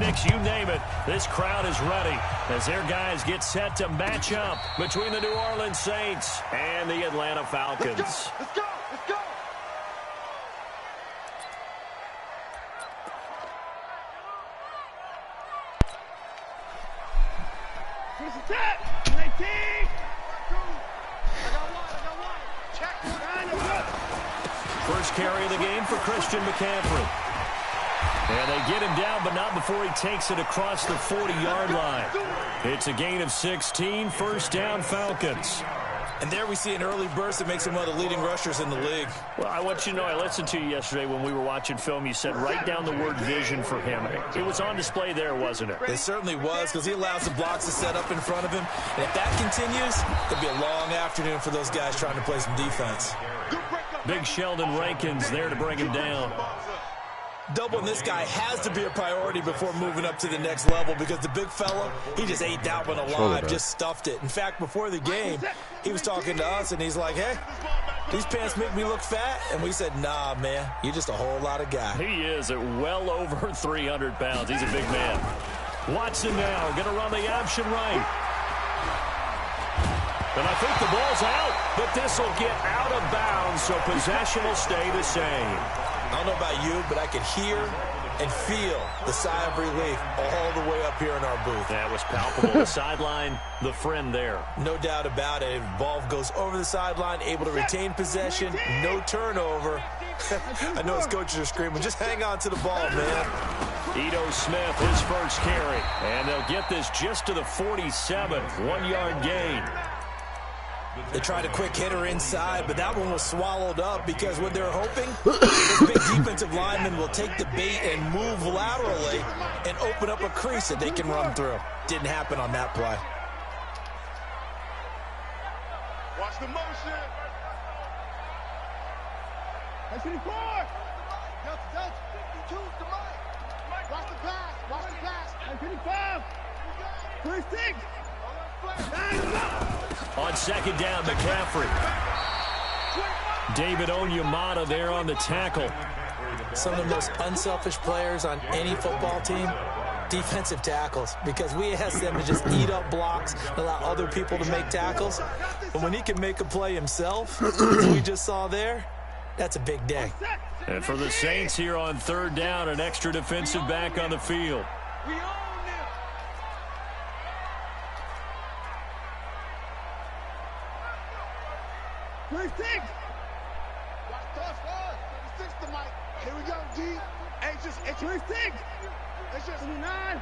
picnics, you name it. This crowd is ready as their guys get set to match up between the New Orleans Saints and the Atlanta Falcons. Let's go! Let's go! Let's go! First attack! 19! I got one. Check. First carry of the game for Christian McCaffrey. And they get him down, but not before he takes it across the 40-yard line. It's a gain of 16, first down Falcons. And there we see an early burst that makes him one of the leading rushers in the league. Well, I want you to know, I listened to you yesterday when we were watching film. You said write down the word vision for him. It was on display there, wasn't it? It certainly was, because he allows the blocks to set up in front of him. And if that continues, it'll be a long afternoon for those guys trying to play some defense. Big Sheldon Rankins there to bring him down. Doubling this guy has to be a priority before moving up to the next level, because the big fella, he just ate that one alive, just stuffed it. In fact, before the game, he was talking to us, and he's like, hey, these pants make me look fat. And we said, nah, man, you're just a whole lot of guy. He is at well over 300 pounds. He's a big man. Watson now going to run the option right. And I think the ball's out, but this will get out of bounds, so possession will stay the same. I don't know about you, but I could hear and feel the sigh of relief all the way up here in our booth. That was palpable. The sideline, the friend there. No doubt about it. Ball goes over the sideline, able to retain possession, no turnover. I know his coaches are screaming, just hang on to the ball, man. Ito Smith, his first carry. And they'll get this just to the 47, 1-yard gain. They tried a quick hitter inside, but that one was swallowed up because what they're hoping, this big defensive lineman will take the bait and move laterally and open up a crease that they can run through. Didn't happen on that play. Watch the motion. That's 54. Delta, 52 to Mike. Watch the pass. Watch the pass. 55. 36. On second down, McCaffrey. David Onyemata there on the tackle. Some of the most unselfish players on any football team, defensive tackles, because we ask them to just eat up blocks and allow other people to make tackles. But when he can make a play himself, as we just saw there, that's a big day. And for the Saints here on third down, an extra defensive back on the field. Here we go, D. It's just 9.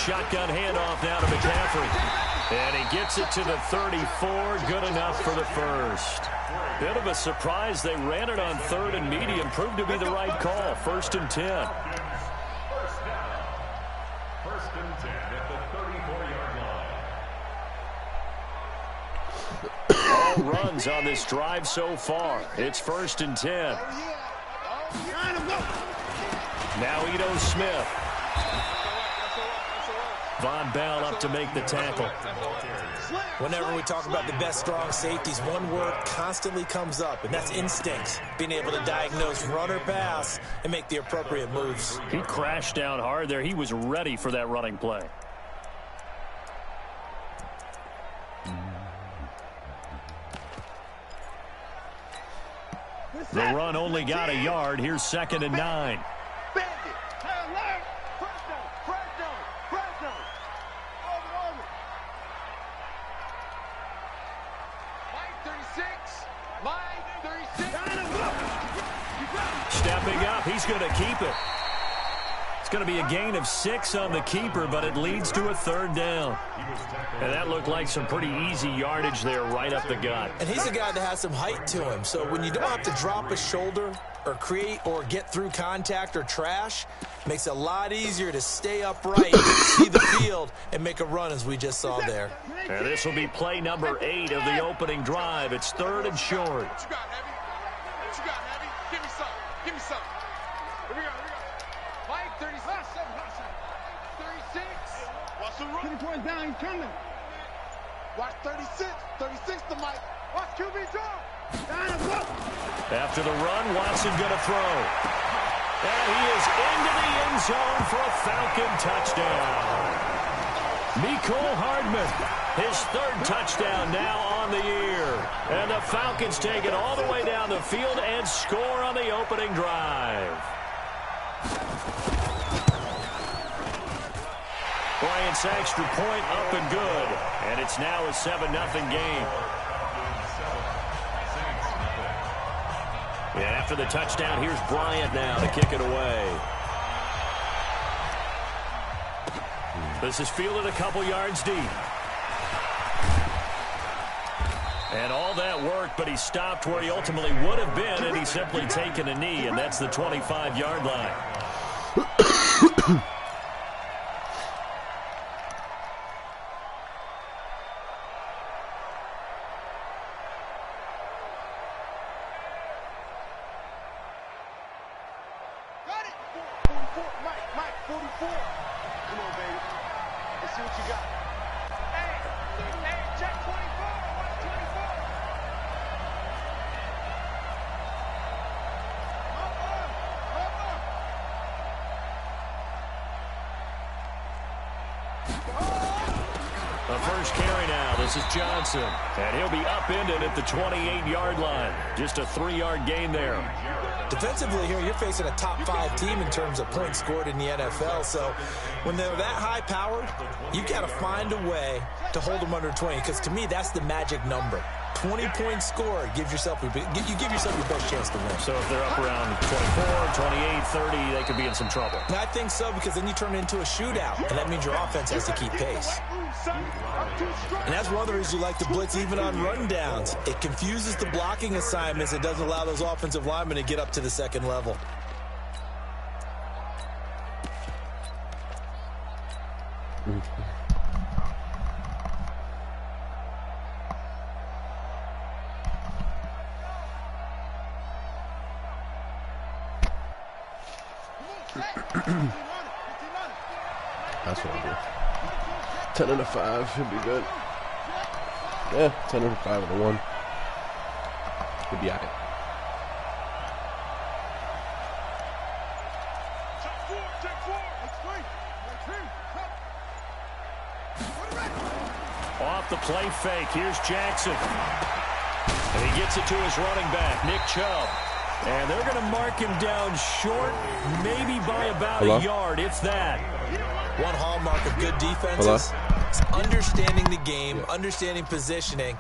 Shotgun handoff now to McCaffrey. And he gets it to the 34. Good enough for the first. Bit of a surprise. They ran it on third and medium. Proved to be the right call. 1st and 10. First and 10 at the 34-yard line. All runs on this drive so far. It's 1st and 10. Now Ito Smith. Von Bell up to make the tackle. Whenever we talk about the best strong safeties, one word constantly comes up, and that's instincts. Being able to diagnose run or pass and make the appropriate moves. He crashed down hard there. He was ready for that running play. The run only got a yard. Here's 2nd and 9. Stepping up, he's going to keep it. It's going to be a gain of 6 on the keeper, but it leads to a 3rd down. And that looked like some pretty easy yardage there right up the gut. And he's a guy that has some height to him, so when you don't have to drop a shoulder or create or get through contact or trash, makes it a lot easier to stay upright, see the field, and make a run as we just saw there. And this will be play number 8 of the opening drive. It's 3rd and short. What you got, Heavy? What you got, Heavy? Give me some. Give me some. Here we go. Here we go. Mike, 36. 36. Watch the run. 20 points down. He's coming. Watch 36. 36 to Mike. Watch QB drop. After the run, Watson going to throw. And he is into the end zone for a Falcon touchdown. Mecole Hardman, his third touchdown now on the year. And the Falcons take it all the way down the field and score on the opening drive. Bryant's extra point up and good. And it's now a 7-0 game. And after the touchdown, here's Bryant now to kick it away. This is fielded a couple yards deep. And all that worked, but he stopped where he ultimately would have been, and he's simply taken a knee, and that's the 25-yard line. The first carry now. This is Johnson. And he'll be upended at the 28-yard line. Just a 3-yard gain there. Defensively here, you're facing a top-5 team in terms of points scored in the NFL. So when they're that high-powered, you've got to find a way to hold them under 20. Because to me, that's the magic number. 20 points scored gives yourself you give yourself your best chance to win. So if they're up around 24, 28, 30, they could be in some trouble. And I think so, because then you turn it into a shootout, and that means your offense has to keep pace. And that's one of the reasons you like to blitz even on rundowns. It confuses the blocking assignments. It doesn't allow those offensive linemen to get up to the second level. That's what I'll do. 10 and a 5 should be good. Yeah, 10 and a 5 and a 1. Could be at it. Off the play fake. Here's Jackson. And he gets it to his running back, Nick Chubb. And they're going to mark him down short, maybe by about a yard, if that. One hallmark of good defenses is understanding the game, understanding positioning.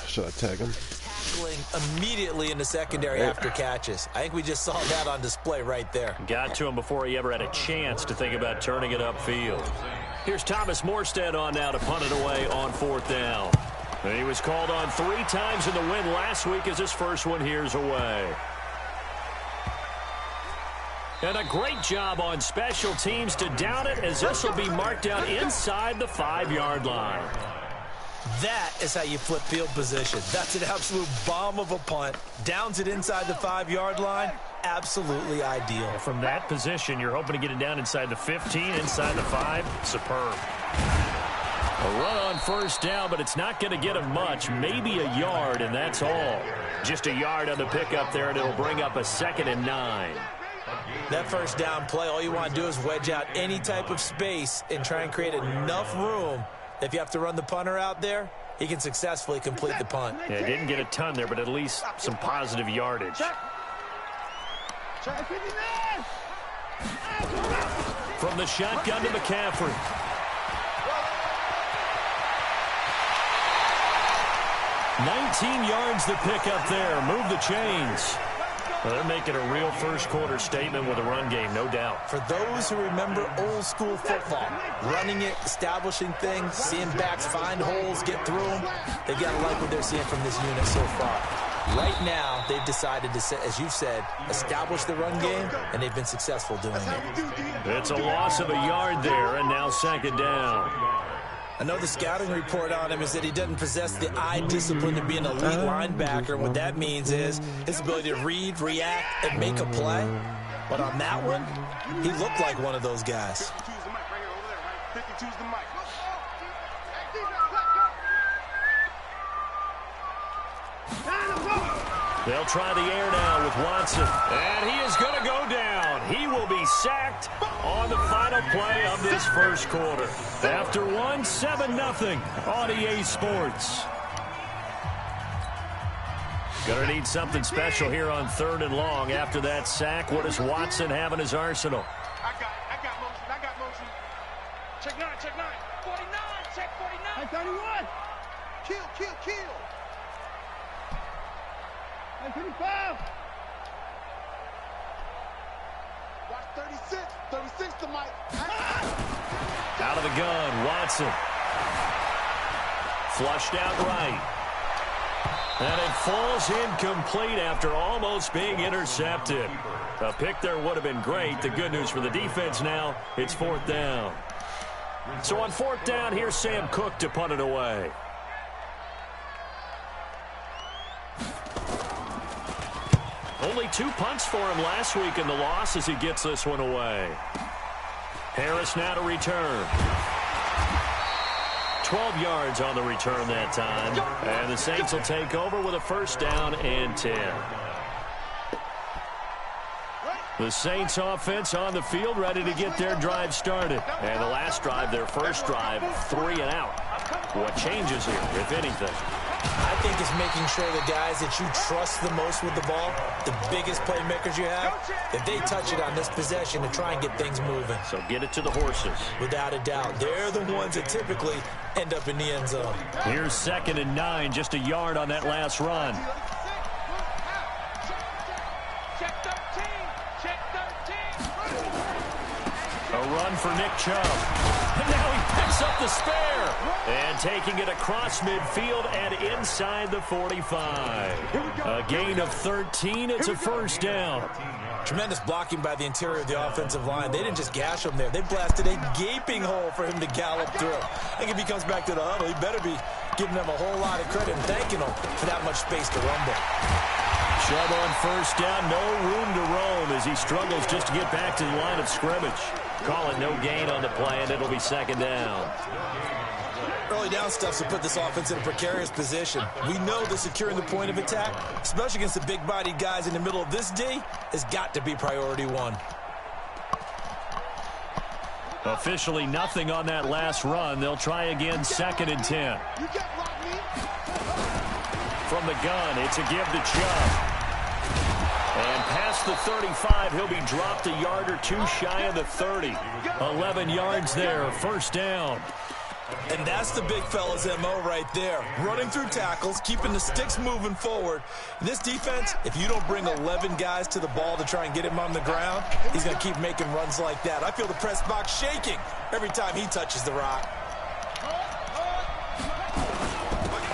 Should I tag him? Tackling immediately in the secondary after catches. I think we just saw that on display right there. Got to him before he ever had a chance to think about turning it upfield. Here's Thomas Morstead on now to punt it away on 4th down. And he was called on 3 times in the win last week as his first one here's away. And a great job on special teams to down it, as this will be marked out inside the 5-yard line. That is how you flip field position. That's an absolute bomb of a punt. Downs it inside the 5-yard line. Absolutely ideal. From that position, you're hoping to get it down inside the 15, inside the 5. Superb. A run on first down, but it's not going to get him much. Maybe a yard, and that's all. Just a yard on the pickup there, and it'll bring up a 2nd and 9. That first down play, all you want to do is wedge out any type of space and try and create enough room. If you have to run the punter out there, he can successfully complete the punt. Yeah, didn't get a ton there, but at least some positive yardage. From the shotgun to McCaffrey. $19 yards to pick up there. Move the chains. Well, they're making a real first-quarter statement with a run game, no doubt. For those who remember old-school football, running it, establishing things, seeing backs find holes, get through them, they've got to like what they're seeing from this unit so far. Right now, they've decided to, as you've said, establish the run game, and they've been successful doing it. It's a loss of a yard there, and now 2nd down. I know the scouting report on him is that he doesn't possess the eye discipline to be an elite linebacker. And what that means is his ability to read, react, and make a play. But on that one, he looked like one of those guys. They'll try the air now with Watson. And he is going to go down. He will be sacked on the final play of this first quarter. After 7-0 on EA Sports. Going to need something special here on 3rd and long. After that sack, what does Watson have in his arsenal? I got motion. Check 9. 49, check 49. 31. Kill. 35. Watch 36 to Mike. Out of the gun, Watson. Flushed out right. And it falls incomplete after almost being intercepted. A pick there would have been great. The good news for the defense now, it's 4th down. So on 4th down, here's Sam Cook to punt it away. Only 2 punts for him last week in the loss as he gets this one away. Harris now to return. 12 yards on the return that time. And the Saints will take over with a 1st down and 10. The Saints offense on the field ready to get their drive started. And the last drive, their first drive, 3 and out. What changes here, if anything? I think it's making sure the guys that you trust the most with the ball, the biggest playmakers you have, that they touch it on this possession to try and get things moving. So get it to the horses. Without a doubt. They're the ones that typically end up in the end zone. Here's 2nd and 9, just a yard on that last run. Check 13. A run for Nick Chubb. And now he picks up the spare. And taking it across midfield and inside the 45. A gain of 13. It's a 1st down. Tremendous blocking by the interior of the offensive line. They didn't just gash him there. They blasted a gaping hole for him to gallop through. I think if he comes back to the huddle, he better be giving them a whole lot of credit and thanking them for that much space to rumble. Chubb on 1st down, no room to roam as he struggles just to get back to the line of scrimmage. Call it no gain on the play, and it'll be 2nd down. Early down stuff to put this offense in a precarious position. We know that securing the point of attack, especially against the big-bodied guys in the middle of this D, has got to be priority 1. Officially nothing on that last run. They'll try again, 2nd and 10. From the gun, it's a give to Chubb. And past the 35, he'll be dropped a yard or 2 shy of the 30. 11 yards there, 1st down. And that's the big fella's MO right there. Running through tackles, keeping the sticks moving forward. This defense, if you don't bring 11 guys to the ball to try and get him on the ground, he's going to keep making runs like that. I feel the press box shaking every time he touches the rock.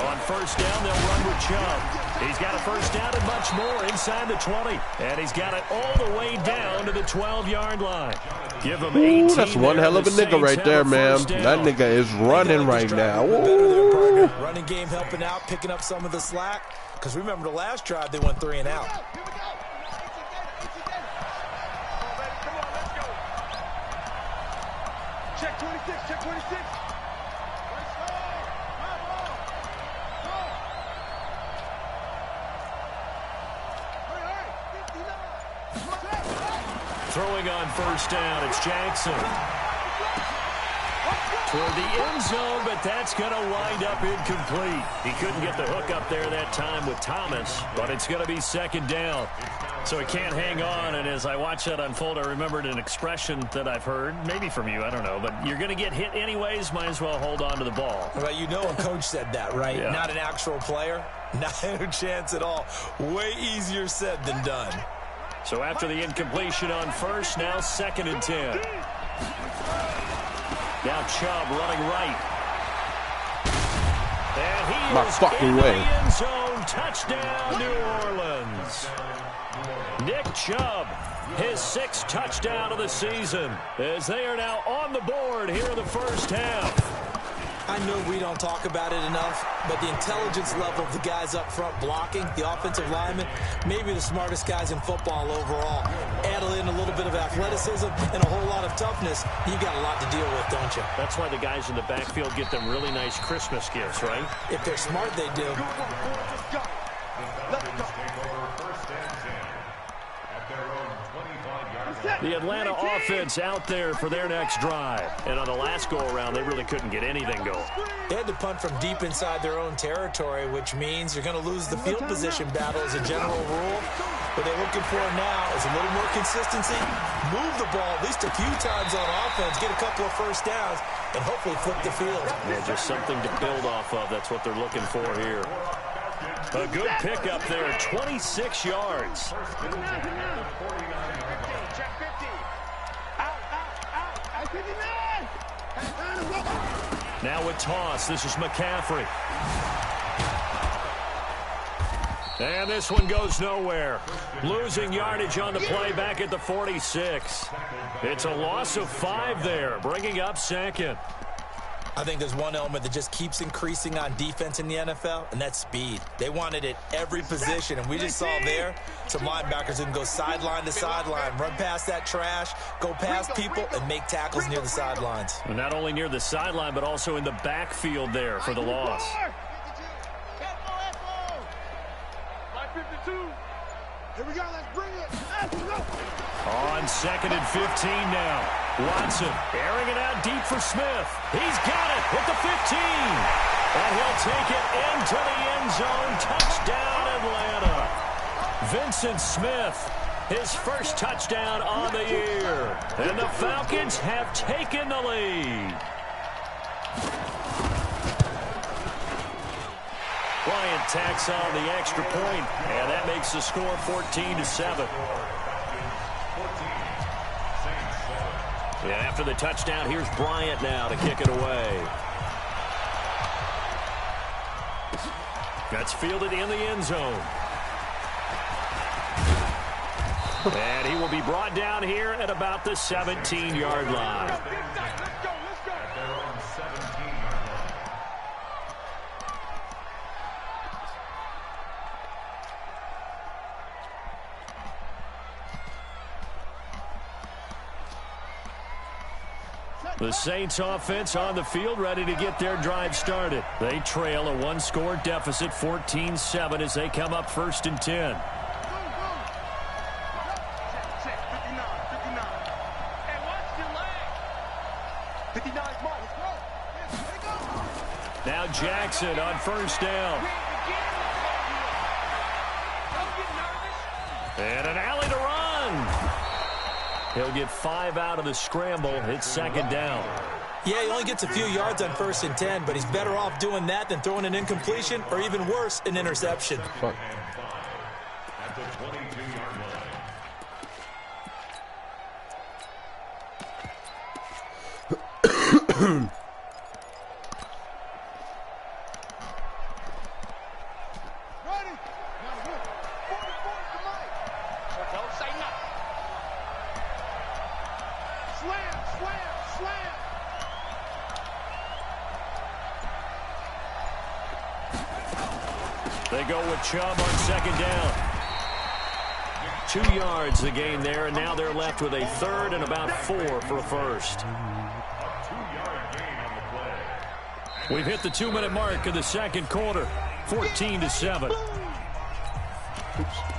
On first down, they'll run with Chubb. He's got a first down and much more inside the 20. And he's got it all the way down to the 12-yard line. Give him 18. Ooh, that's one hell of a nigga right there, man. That nigga is running right now. Running game helping out, picking up some of the slack. Because remember the last drive, they went 3 and out. Check 26, check 26. Throwing on first down, it's Jackson. Toward the end zone, but that's going to wind up incomplete. He couldn't get the hook up there that time with Thomas, but it's going to be second down. So he can't hang on, and as I watch that unfold, I remembered an expression that I've heard, maybe from you, I don't know, but you're going to get hit anyways, might as well hold on to the ball. Well, you know a coach said that, right? Yeah. Not an actual player. Not a chance at all. Way easier said than done. So after the incompletion on first, now 2nd and 10. Now Chubb running right. And he My is fucking in way. the end zone. Touchdown, New Orleans. Nick Chubb, his 6th touchdown of the season, as they are now on the board here in the first half. I know we don't talk about it enough, but the intelligence level of the guys up front blocking, the offensive linemen, maybe the smartest guys in football overall. Add in a little bit of athleticism and a whole lot of toughness, you've got a lot to deal with, don't you? That's why the guys in the backfield get them really nice Christmas gifts, right? If they're smart, they do. Let's go. Let's go. The Atlanta offense out there for their next drive. And on the last go-around, they really couldn't get anything going. They had to punt from deep inside their own territory, which means you're going to lose the field position battle as a general rule. What they're looking for now is a little more consistency, move the ball at least a few times on offense, get a couple of first downs, and hopefully flip the field. Yeah, just something to build off of. That's what they're looking for here. A good pickup there, 26 yards. Now with toss, this is McCaffrey. And this one goes nowhere. Losing yardage on the play back at the 46. It's a loss of 5 there, bringing up 2nd. I think there's one element that just keeps increasing on defense in the NFL, and that's speed. They want it at every position, and we just saw there some linebackers who can go sideline to sideline, run past that trash, go past people, and make tackles near the sidelines. And not only near the sideline, but also in the backfield there for the loss. 52. Here we go. Let's bring it. Let's go. On 2nd and 15 now. Watson airing it out deep for Smith. He's got it at the 15. And he'll take it into the end zone. Touchdown, Atlanta. Vincent Smith, his first touchdown on the year. And the Falcons have taken the lead. Bryant tacks on the extra point, and that makes the score 14-7. And after the touchdown, here's Bryant now to kick it away. That's fielded in the end zone. And he will be brought down here at about the 17-yard line. Let's go. The Saints offense on the field, ready to get their drive started. They trail a 1-score deficit, 14-7, as they come up 1st and 10. Check 59. Hey, watch your leg. 59 is mine. Let's go. Now Jackson on 1st down. And an alley to run. He'll get 5 out of the scramble. It's 2nd down. Yeah, he only gets a few yards on 1st and 10, but he's better off doing that than throwing an incompletion or even worse, an interception. Fuck. At the 22-yard line. They go with Chubb on second down. 2 yards the gain there, and now they're left with a third and about 4 for a first. We've hit the 2-minute mark of the second quarter, 14-7. Oops.